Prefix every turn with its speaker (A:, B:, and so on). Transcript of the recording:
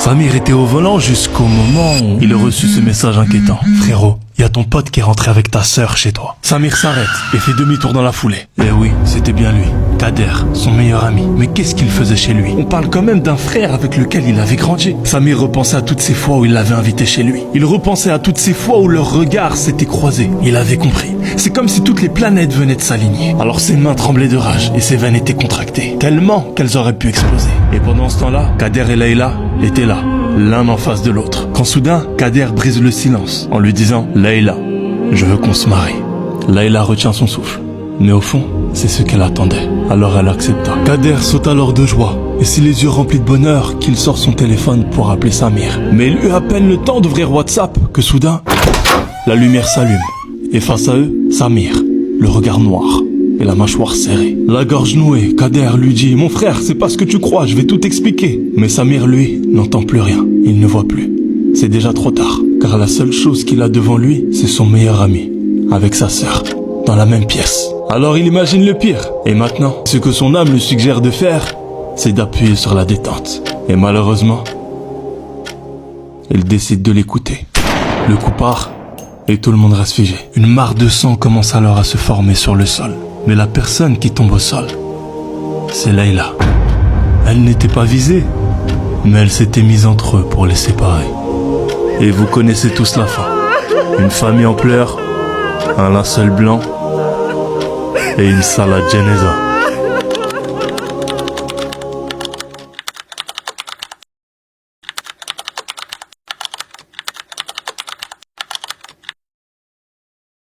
A: Samir était au volant jusqu'au moment où il a reçu ce message inquiétant. Frérot, il y a ton pote qui est rentré avec ta sœur chez toi. Samir s'arrête et fait demi-tour dans la foulée. Et oui, c'était bien lui, Kader, son meilleur ami. Mais qu'est-ce qu'il faisait chez lui? On parle quand même d'un frère avec lequel il avait grandi. Samir repensait à toutes ces fois où il l'avait invité chez lui. Il repensait à toutes ces fois où leurs regards s'étaient croisés. Il avait compris. C'est comme si toutes les planètes venaient de s'aligner. Alors ses mains tremblaient de rage et ses veines étaient contractées, tellement qu'elles auraient pu exploser. Et pendant ce temps-là, Kader et Layla étaient là, l'un en face de l'autre. Quand soudain, Kader brise le silence en lui disant « Layla, je veux qu'on se marie ». Layla retient son souffle. Mais au fond, c'est ce qu'elle attendait. Alors elle accepta. Kader saute alors de joie. Et c'est les yeux remplis de bonheur qu'il sort son téléphone pour appeler Samir. Mais il eut à peine le temps d'ouvrir WhatsApp que soudain, la lumière s'allume. Et face à eux, Samir, le regard noir et la mâchoire serrée. La gorge nouée, Kader lui dit « Mon frère, c'est pas ce que tu crois, je vais tout expliquer ». Mais Samir, lui, n'entend plus rien. Il ne voit plus. C'est déjà trop tard. Car la seule chose qu'il a devant lui, c'est son meilleur ami, avec sa sœur, dans la même pièce. Alors il imagine le pire. Et maintenant, ce que son âme lui suggère de faire, c'est d'appuyer sur la détente. Et malheureusement, il décide de l'écouter. Le coup part, et tout le monde reste figé. Une mare de sang commence alors à se former sur le sol. Mais la personne qui tombe au sol, c'est Layla. Elle n'était pas visée, mais elle s'était mise entre eux pour les séparer. Et vous connaissez tous la fin. Une famille en pleurs, un linceul blanc et une salade geneza.